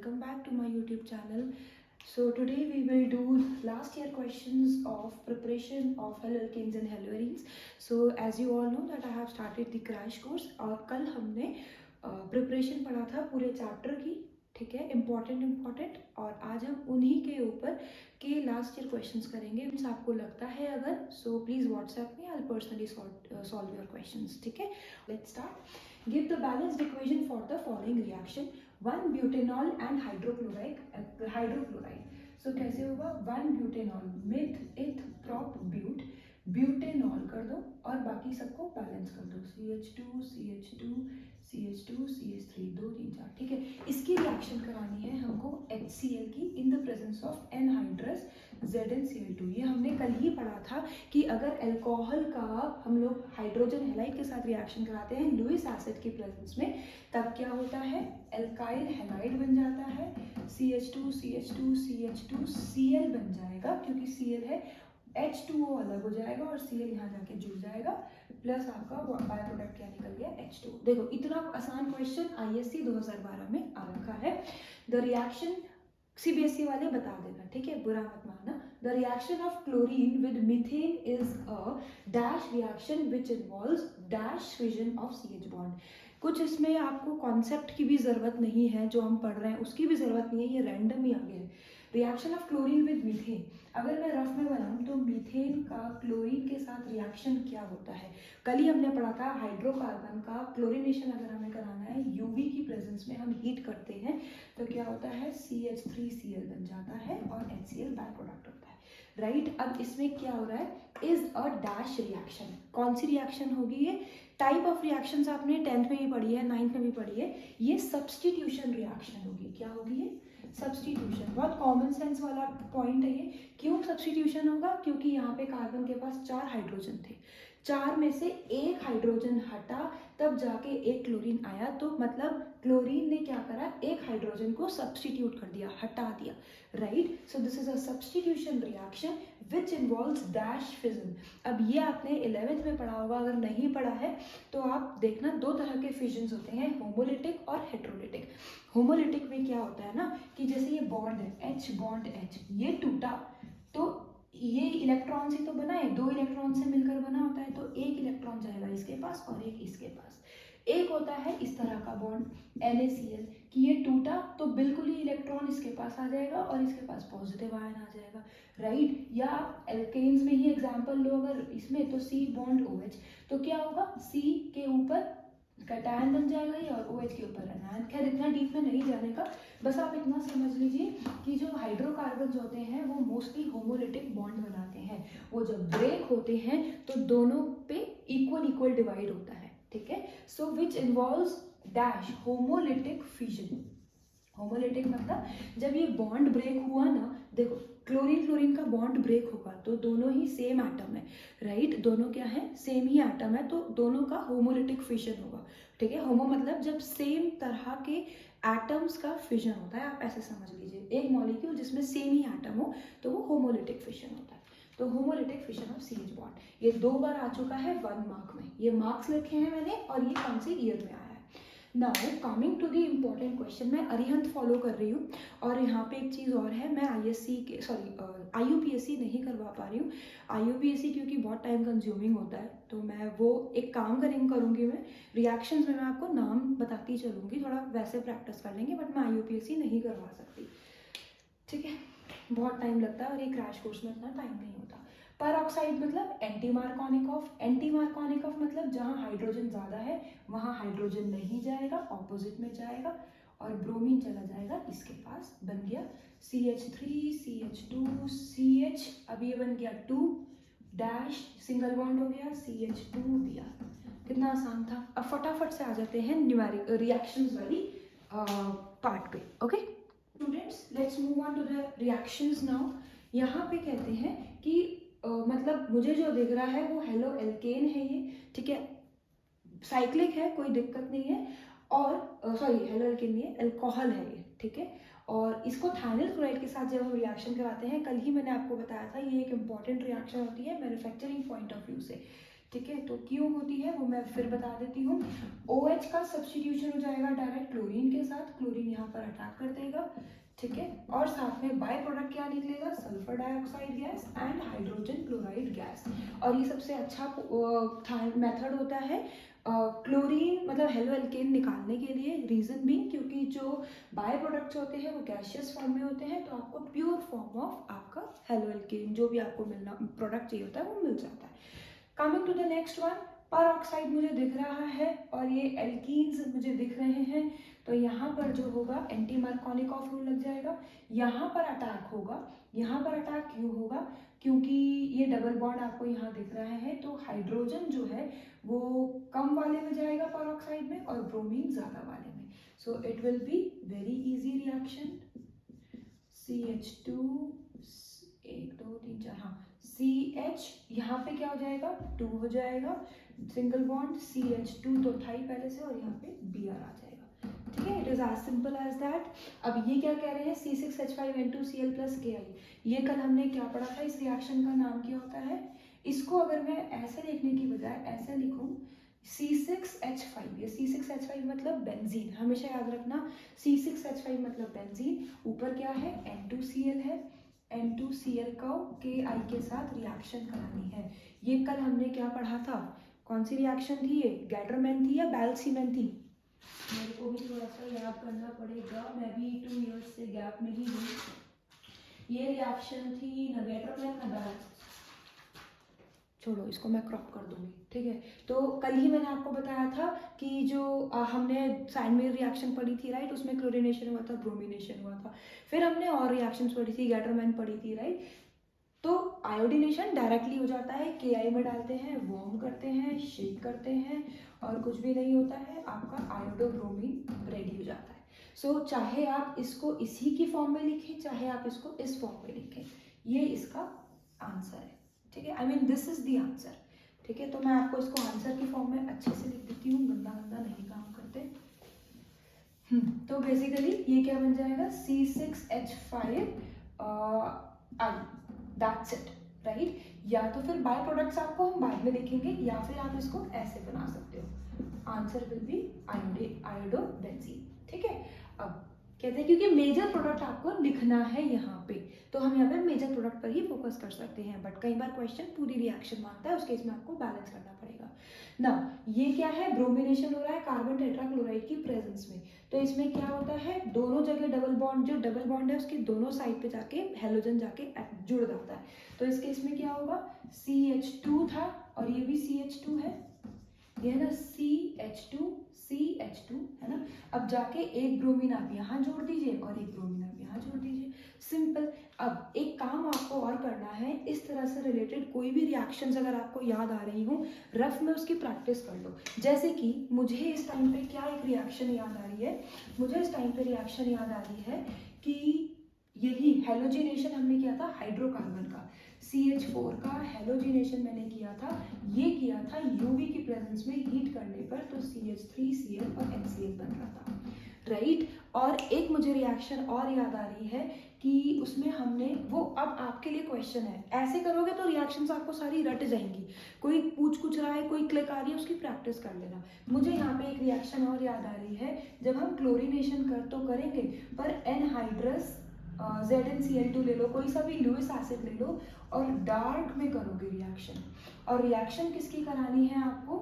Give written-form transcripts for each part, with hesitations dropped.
Welcome back to my YouTube channel. So today we will do last year questions of preparation of haloalkanes and haloarenes. So as you all know that I have started the crash course और कल हमने preparation पढ़ा था पूरे chapter की, ठीक है, important और आज हम उन्हीं के ऊपर के लास्ट ईयर क्वेश्चंस करेंगे. आपको लगता है अगर सो प्लीज़ व्हाट्सएप में I personally solve your questions. ठीक है, let's start. Give the balanced equation for the following reaction: 1 butanol and hydrochloride. So कैसे होगा? 1 butanol meth eth prop but, butanol कर दो और बाकी सबको बैलेंस कर दो. CH2 CH2 CH2 CH3 2 3 4. ठीक है, इसकी रिएक्शन करानी है हमको HCl की in the presence of anhydrous ZnCl2. ये हमने कल ही पढ़ा था कि अगर अल्कोहल का हम लोग हाइड्रोजन हैलाइड के साथ रिएक्शन कराते हैं लुईस एसिड की प्रेजेंस में, तब क्या होता है? एल्काइल हैलाइड बन जाता है. CH2 CH2 CH2 Cl बन जाएगा क्योंकि Cl है. H2O अलग हो जाएगा और Cl यहाँ जाके जुड़ जाएगा, प्लस आपका बाय प्रोडक्ट क्या निकल गया? H2. देखो इतना आसान क्वेश्चन ISC 2012 में आ रखा है. द रिएक्शन CBSE वाले बता देना, ठीक है, बुरा मत मानना. The reaction of chlorine with methane is a dash reaction which involves dash fission of CH bond. कुछ इसमें आपको कॉन्सेप्ट की भी ज़रूरत नहीं है, जो हम पढ़ रहे हैं उसकी भी ज़रूरत नहीं है, ये रैंडम ही आ गया है. Reaction of chlorine with methane, अगर मैं रफ में बनाऊँ तो मीथेन का क्लोरीन के साथ रिएक्शन क्या होता है? कल ही हमने पढ़ा था हाइड्रोकार्बन का क्लोरीनेशन अगर हमें कराना है यूवी की प्रेजेंस में, हम हीट करते हैं तो क्या होता है? CH3Cl बन जाता है और HCl बाय प्रोडक्ट होता है, राइट. अब इसमें क्या हो रहा है? Is a dash reaction. कौन सी रिएक्शन होगी ये? टाइप ऑफ रिएक्शंस आपने 10th में भी पढ़ी है, 9th में भी पढ़ी है. ये सब्सटीट्यूशन रिएक्शन होगी. क्या होगी ये? सब्सटीट्यूशन. बहुत कॉमन सेंस वाला पॉइंट है ये. क्यों सब्सटीट्यूशन होगा? क्योंकि यहाँ पे कार्बन के पास 4 हाइड्रोजन थे, 4 में से एक हाइड्रोजन हटा तब जाके एक क्लोरीन आया, तो मतलब क्लोरीन ने क्या करा? एक हाइड्रोजन को सब्सटीट्यूट कर दिया, हटा दिया, right. So this is a substitution reaction which involves dash fission. अब ये आपने 11th में पढ़ा होगा, अगर नहीं पढ़ा है तो आप देखना. 2 तरह के फिजन्स होते हैं, होमोलिटिक और हेट्रोलिटिक. होमोलिटिक में क्या होता है ना कि जैसे ये बॉन्ड है H बॉन्ड H, ये टूटा तो ये इलेक्ट्रॉन से तो बना है, 2 इलेक्ट्रॉन से मिलकर बना होता है, तो एक इलेक्ट्रॉन जाएगा इसके पास और एक इसके पास. एक होता है इस तरह का बॉन्ड NaCl कि ये टूटा तो बिल्कुल ही इलेक्ट्रॉन इसके पास आ जाएगा और इसके पास पॉजिटिव आयन आ जाएगा, राइट. या आप एल्केन्स में ही एग्जांपल लो, अगर इसमें तो C बॉन्ड OH, तो क्या होगा? C के ऊपर कैटायन बन जाएगा ये और OH के ऊपर एनायन. खैर इतना डीप में नहीं जाने का, बस आप इतना समझ लीजिए कि जो हाइड्रोकार्बन होते हैं वो मोस्टली होमोलिटिक बॉन्ड बनाते हैं. वो जब ब्रेक होते हैं तो दोनों पे इक्वल डिवाइड होता है, ठीक है. So which involves dash homolytic fission. Homolytic मतलब जब ये बॉन्ड ब्रेक हुआ ना, देखो क्लोरीन क्लोरीन का बॉन्ड ब्रेक होगा तो दोनों ही सेम एटम है, राइट. दोनों क्या है? सेम ही एटम है, तो दोनों का होमोलिटिक फिजन होगा, ठीक है. होमो मतलब जब सेम तरह के एटम्स का फिजन होता है, आप ऐसे समझ लीजिए, एक मॉलिक्यूल जिसमें सेम ही एटम हो तो वो होमोलिटिक फिजन होता है. तो homolytic fission of CH bond, ये 2 बार आ चुका है 1 मार्क में. ये मार्क्स लिखे हैं मैंने और ये कौन से ईयर में आया है. Now coming to the important question. मैं अरिहंत फॉलो कर रही हूँ और यहाँ पे एक चीज़ और है, मैं IUPAC नहीं करवा पा रही हूँ. IUPAC क्योंकि बहुत टाइम कंज्यूमिंग होता है, तो मैं वो एक काम करूँगी, मैं रिएक्शंस में मैं आपको नाम बताती चलूँगी, थोड़ा वैसे प्रैक्टिस कर लेंगे, बट मैं IUPAC नहीं करवा सकती, ठीक है. बहुत टाइम लगता है और ये क्रैश कोर्स में इतना टाइम नहीं होता. पर ऑक्साइड मतलब एंटी मार्कोनिकॉफ. एंटी मार्कोनिकॉफ मतलब जहाँ हाइड्रोजन ज़्यादा है वहाँ हाइड्रोजन नहीं जाएगा, ऑपोजिट में जाएगा और ब्रोमीन चला जाएगा इसके पास. बन गया CH3 CH2 CH. अब ये बन गया 2 डैश, सिंगल बॉन्ड हो गया, CH2Br. कितना आसान था. अब फटाफट से आ जाते हैं न्यूमेरिक रिएक्शंस वाली पार्ट पे. Okay students, let's move on to the reactions now. यहाँ पे कहते हैं कि मतलब मुझे जो दिख रहा है वो हेलो एल्केन है ये, ठीक है, साइक्लिक है, कोई दिक्कत नहीं है. और सॉरी हेलो एल्केन नहीं है, अल्कोहल है ये, ठीक है. और इसको थाइनिल क्लोराइड के साथ जब हम रिएक्शन कराते हैं, कल ही मैंने आपको बताया था, ये एक इंपॉर्टेंट रिएक्शन होती है मैन्युफैक्चरिंग पॉइंट ऑफ व्यू से, ठीक है, तो क्यों होती है वो मैं फिर बता देती हूँ। OH का सब्स्टिट्यूशन हो जाएगा डायरेक्ट क्लोरीन के साथ, क्लोरीन यहाँ पर अटैक कर देगा, ठीक है, और साथ में बाय प्रोडक्ट क्या निकलेगा, sulphur dioxide gas and hydrogen chloride gas. और ये सबसे अच्छा मेथड होता है क्लोरीन मतलब हेलो एल्केन निकालने के लिए। रीजन भी क्योंकि जो बाय प्रोडक्ट्स होते हैं वो गैशियस फॉर्म में होते हैं, तो आपको प्योर फॉर्म ऑफ आपका हेलो एल्केन जो भी आपको मिलना प्रोडक्ट चाहिए होता है वो मिल जाता है। Coming to the next one, पर ऑक्साइड मुझे दिख रहा है और ये एल्कीन्स मुझे दिख रहे हैं, तो यहाँ पर जो होगा एंटी मार्कोनिकॉफ रूल लग जाएगा, यहाँ पर अटैक होगा। यहाँ पर अटैक क्यों होगा, क्योंकि ये डबल बॉन्ड आपको यहाँ दिख रहा है, तो हाइड्रोजन जो है वो कम वाले में जाएगा पर ऑक्साइड में और ब्रोमीन ज़्यादा वाले में। So it will be very easy reaction, CH2 1 2 3 4 हाँ CH यहाँ पे क्या हो जाएगा 2 हो जाएगा, सिंगल बॉन्ड CH2 तो था ही पहले से और यहाँ पे Br आ जाएगा, ठीक है। It is as simple as that. अब ये क्या कह रहे हैं C6H5N2Cl प्लस Ki, ये कल हमने क्या पढ़ा था, इस रिएक्शन का नाम क्या होता है। इसको अगर मैं ऐसे लिखने की बजाय ऐसे लिखूं C6H5, ये C6H5 मतलब बेंजीन, हमेशा याद रखना C6H5 मतलब बेंजीन, ऊपर क्या है N2Cl है, N2Cl को Ki के साथ रिएक्शन करानी है। ये कल हमने क्या पढ़ा था, कौन सी रिएक्शन थी ये, गैटरमैन थी या बैल्सीमैन थी, मेरे को भी थोड़ा सा याद करना पड़ेगा, मैं भी 2 इयर्स से गैप में ही हूँ। ये रिएक्शन थी न गैटरमैन न बैल्स, छोड़ो इसको मैं क्रॉप कर दूंगी, ठीक है। तो कल ही मैंने आपको बताया था कि जो हमने साइनमेयर रिएक्शन पढ़ी थी राइट, उसमें क्लोरीनेशन हुआ था, ब्रोमिनेशन हुआ था, फिर हमने और रिएक्शंस पढ़ी थी, गैटरमैन पढ़ी थी राइट। तो आयोडीनेशन डायरेक्टली हो जाता है, Ki में डालते हैं, वार्म करते हैं, शेक करते हैं और कुछ भी नहीं होता है, आपका आयोडोब्रोमीन रेडी हो जाता है। सो चाहे आप इसको इसी की फॉर्म में लिखें, चाहे आप इसको इस फॉर्म में लिखें, ये इसका आंसर है, ठीक है। I mean this is the answer, ठीक है। तो मैं आपको इसको आंसर की फॉर्म में अच्छे से लिख देती हूँ, गंदा गंदा नहीं काम करते। तो बेसिकली ये क्या बन जाएगा C6H5 I, that's it right. या तो फिर बाय प्रोडक्ट्स आपको हम बाद में लिखेंगे, या फिर आप इसको ऐसे बना सकते हो, आंसर विल बी आयोडोबेंजीन, ठीक है। अब कहते हैं क्योंकि मेजर प्रोडक्ट आपको लिखना है यहाँ पे, तो हम यहाँ पे मेजर प्रोडक्ट पर ही फोकस कर सकते हैं, बट कई बार क्वेश्चन पूरी रिएक्शन मांगता है, उस केस में आपको बैलेंस करना पड़ेगा ना। ये क्या है, ब्रोमिनेशन हो रहा है कार्बन टेट्राक्लोराइड की प्रेजेंस में, तो इसमें क्या होता है, दोनों जगह डबल बॉन्ड, जो डबल बॉन्ड है उसके दोनों साइड पे जाके हेलोजन जाके जुड़ जाता है, तो इस केस में क्या होगा CH2 था और ये भी CH2 है, ये है ना CH2 है ना। अब जाके एक ब्रोमीन आप यहाँ जोड़ दीजिए और एक ब्रोमीन आप यहाँ जोड़ दीजिए, सिंपल। अब एक काम आपको और करना है, इस तरह से रिलेटेड कोई भी रिएक्शंस अगर आपको याद आ रही हो, रफ में उसकी प्रैक्टिस कर लो। जैसे कि मुझे इस टाइम पे क्या एक रिएक्शन याद आ रही है, मुझे इस टाइम पे रिएक्शन याद आ रही है कि यही हेलोजिनेशन हमने किया था हाइड्रोकार्बन का, CH4 का हेलोजिनेशन मैंने किया था, ये किया था यूवी की प्रेजेंस में हीट करने पर, तो CH3Cl और NCl बन रहा था राइट। और एक मुझे रिएक्शन और याद आ रही है कि उसमें हमने वो, अब आपके लिए क्वेश्चन है, ऐसे करोगे तो रिएक्शंस आपको सारी रट जाएंगी, कोई पूछ कुछ रहा है, कोई क्लिक आ रही है, उसकी प्रैक्टिस कर लेना। मुझे यहाँ पे एक रिएक्शन और याद आ रही है, जब हम क्लोरीनेशन कर तो करेंगे पर एनहाइड्रस ZnCl2 ले लो, कोई सा भी लुइस एसिड ले लो और डार्क में करोगे रिएक्शन, और रिएक्शन किसकी करानी है आपको,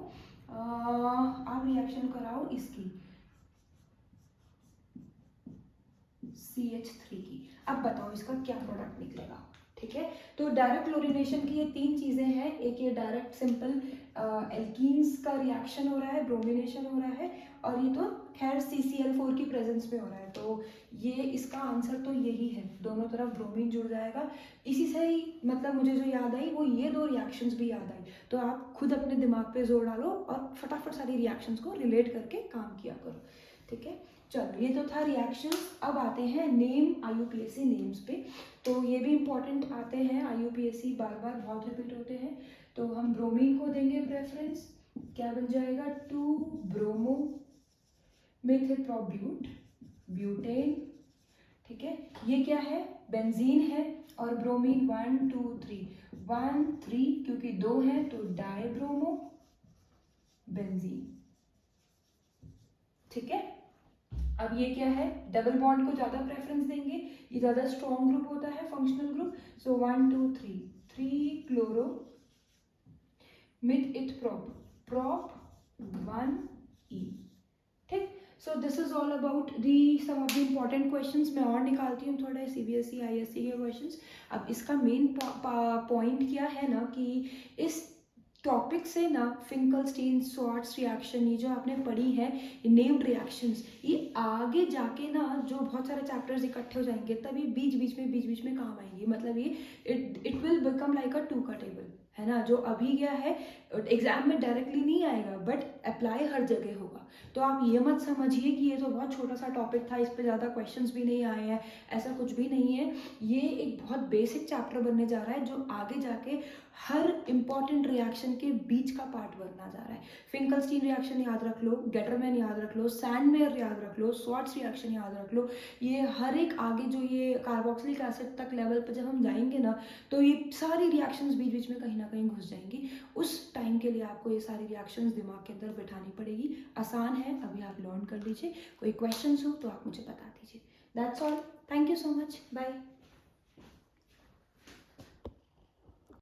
आप रिएक्शन कराओ इसकी CH3 की। अब बताओ इसका क्या प्रोडक्ट निकलेगा, ठीक है। तो डायरेक्ट क्लोरीनेशन की ये 3 चीजें हैं, एक ये डायरेक्ट सिंपल एल्कीन्स का रिएक्शन हो रहा है, ब्रोमिनेशन हो रहा है, और ये तो खैर CCl4 की प्रेजेंस में हो रहा है, तो ये इसका आंसर तो यही है, दोनों तरफ ब्रोमीन जुड़ जाएगा। इसी से ही मतलब मुझे जो याद आई वो ये 2 रिएक्शंस भी याद आई, तो आप खुद अपने दिमाग पे जोर डालो और फटाफट सारी रिएक्शंस को रिलेट करके काम किया करो, ठीक है। चलो ये तो था रिएक्शंस। अब आते हैं नेम IUPAC नेम्स पे, तो ये भी इंपॉर्टेंट आते हैं, IUPAC बार बार बहुत रिपीट होते हैं, तो हम ब्रोमीन को देंगे प्रेफरेंस, क्या बन जाएगा 2 ब्रोमो मेथिलप्रोब्यूट ब्यूटेन, ठीक है। ये क्या है, बेंजीन है, और ब्रोमीन 1 2 3 1 3, क्योंकि 2 है तो डाइब्रोमो बेंजीन। ठीक है, अब ये क्या है, डबल बॉन्ड को ज्यादा प्रेफरेंस देंगे, ये ज्यादा स्ट्रॉन्ग ग्रुप होता है, functional group. So 1 2 3, 3 chloro meth eth prop 1 E। ठीक, so this is all about the some of the important questions. मैं और निकालती हूँ थोड़े CBSE ISC के क्वेश्चंस। अब इसका मेन पॉइंट क्या है ना कि इस टॉपिक से ना फिंकलस्टीन स्वार्ट्स रिएक्शन, ये जो आपने पढ़ी है नेम्ड रिएक्शंस, ये आगे जाके ना जो बहुत सारे चैप्टर्स इकट्ठे हो जाएंगे तब ये बीच बीच में काम आएंगी। मतलब ये इट विल बिकम लाइक अ 2 का टेबल, है ना। जो अभी क्या है एग्जाम में डायरेक्टली नहीं आएगा बट अप्लाई हर जगह होगा। तो आप ये मत समझिए कि ये तो बहुत छोटा सा टॉपिक था, इस पे ज़्यादा क्वेश्चंस भी नहीं आए हैं, ऐसा कुछ भी नहीं है। ये एक बहुत बेसिक चैप्टर बनने जा रहा है जो आगे जाके हर इंपॉर्टेंट रिएक्शन के बीच का पार्ट बनना जा रहा है। फिंकलस्टीन रिएक्शन याद रख लो, गेटरमैन याद रख लो, सैंडमेयर याद रख लो, स्वार्ट्स रिएक्शन याद रख लो। ये हर एक आगे जो ये कार्बोक्सिलिक एसिड तक लेवल पर जब हम जाएंगे ना तो ये सारी रिएक्शंस बीच बीच में कहीं ना कहीं घुस जाएंगी। उस टाइम के लिए आपको ये सारी रिएक्शंस दिमाग के अंदर बिठानी पड़ेगी। आसान है, अभी आप लर्न कर लीजिए। कोई क्वेश्चंस हो तो आप मुझे बता दीजिए। That's all, thank you so much, bye.